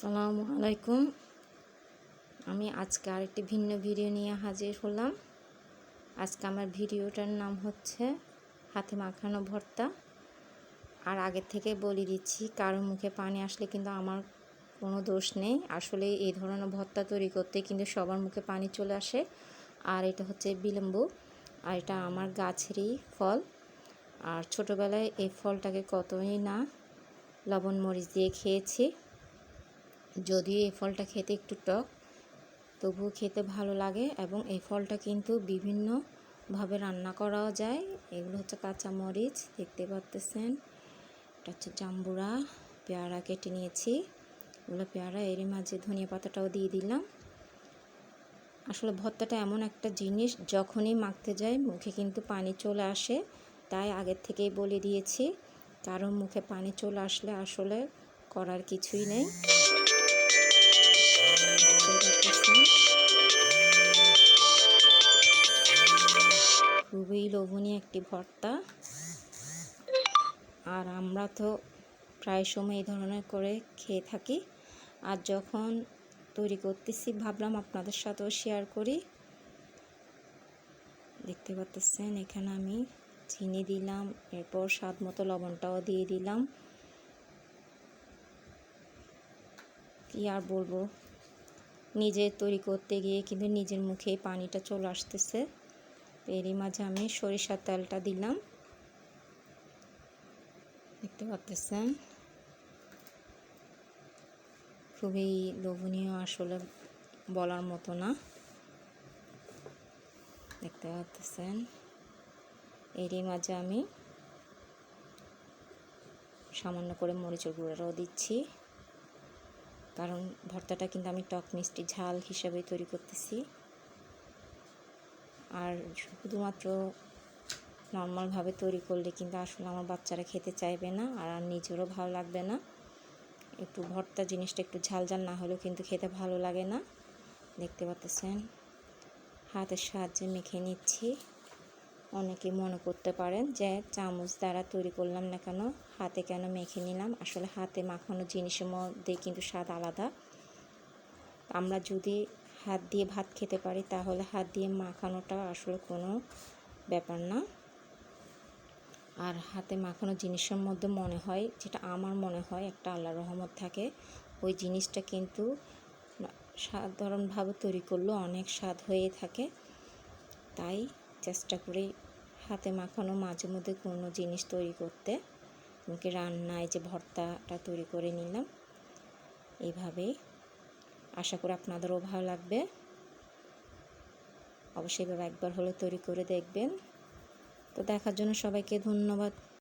আসসালামু আলাইকুম। আমি আজকে আরেকটি ভিন্ন ভিডিও নিয়ে হাজির হলাম। আজকে আমার ভিডিওটার নাম হচ্ছে হাতে মাখানো ভর্তা। আর আগের থেকে বলে দিচ্ছি, কারো মুখে পানি আসলে কিন্তু আমার কোনো দোষ নেই। আসলে এই ধরনের ভর্তা তৈরি করতে কিন্তু সবার মুখে পানি চলে আসে। আর এটা হচ্ছে বিলম্বু, আর এটা আমার গাছেরই ফল। আর ছোটোবেলায় এই ফলটাকে কতই না লবণ মরিচ দিয়ে খেয়েছি। যদিও এই ফলটা খেতে একটু টক, তবুও খেতে ভালো লাগে। এবং এই ফলটা কিন্তু বিভিন্নভাবে রান্না করাও যায়। এগুলো হচ্ছে কাঁচা মরিচ, দেখতে পাচ্ছেন। এটা হচ্ছে জাম্বুরা, পেয়ারা কেটে নিয়েছি। এগুলো পেয়ারা, এরই মাঝে ধনিয়া পাতাটাও দিয়ে দিলাম। আসলে ভর্তাটা এমন একটা জিনিস, যখনই মাখতে যাই মুখে কিন্তু পানি চলে আসে। তাই আগের থেকেই বলে দিয়েছি, কারণ মুখে পানি চলে আসলে আসলে করার কিছুই নেই। খুবই লোভনীয় একটি ভর্তা। আর আমরা তো প্রায় সময় এই ধরনের করে খেয়ে থাকি। আর যখন তৈরি করতেছি ভাবলাম আপনাদের সাথেও শেয়ার করি। দেখতে পাচ্ছেন, এখানে আমি চিনি দিলাম, এরপর স্বাদ মতো লবণটাও দিয়ে দিলাম। কি আর বলবো, নিজে তৈরি করতে গিয়ে কিন্তু নিজের মুখেই পানিটা চলে আসতেছে। এরই মাঝে আমি সরিষার তেলটা দিলাম, দেখতে পাচ্ছেন। খুবই লোভনীয়, আসলে বলার মতো না। দেখতে পাচ্ছেন, এরই মাঝে আমি সামান্য করে মরিচের গুঁড়াটাও দিচ্ছি, কারণ ভর্তাটা কিন্তু আমি টক মিষ্টি ঝাল হিসাবে তৈরি করতেছি। আর শুধুমাত্র নর্মালভাবে তৈরি করলে কিন্তু আসলে আমার বাচ্চারা খেতে চাইবে না, আর নিজেরও ভালো লাগবে না। একটু ভর্তা জিনিসটা একটু ঝাল ঝাল না হলেও কিন্তু খেতে ভালো লাগে না। দেখতে পাচ্ছেন, হাতের সাহায্যে মেখে নিচ্ছি। অনেকে মনে করতে পারেন যে চামচ দ্বারা তৈরি করলাম না কেন, হাতে কেন মেখে নিলাম। আসলে হাতে মাখানো জিনিসের মধ্যে কিন্তু স্বাদ আলাদা। আমরা যদি হাত দিয়ে ভাত খেতে পারি, তাহলে হাত দিয়ে মাখানোটা আসলে কোনো ব্যাপার না। আর হাতে মাখানো জিনিসের মধ্যে মনে হয়, যেটা আমার মনে হয়, একটা আল্লাহর রহমত থাকে। ওই জিনিসটা কিন্তু সাধারণভাবে তৈরি করলেও অনেক স্বাদ হয়ে থাকে। তাই চেষ্টা করি হাতে মাখানো মাঝে মধ্যে কোনো জিনিস তৈরি করতে। এমনকি রান্নায় যে ভর্তাটা তৈরি করে নিলাম, এইভাবেই। আশা করি আপনাদেরও ভালো লাগবে। অবশ্যই এভাবে একবার হলে তৈরি করে দেখবেন। তো দেখার জন্য সবাইকে ধন্যবাদ।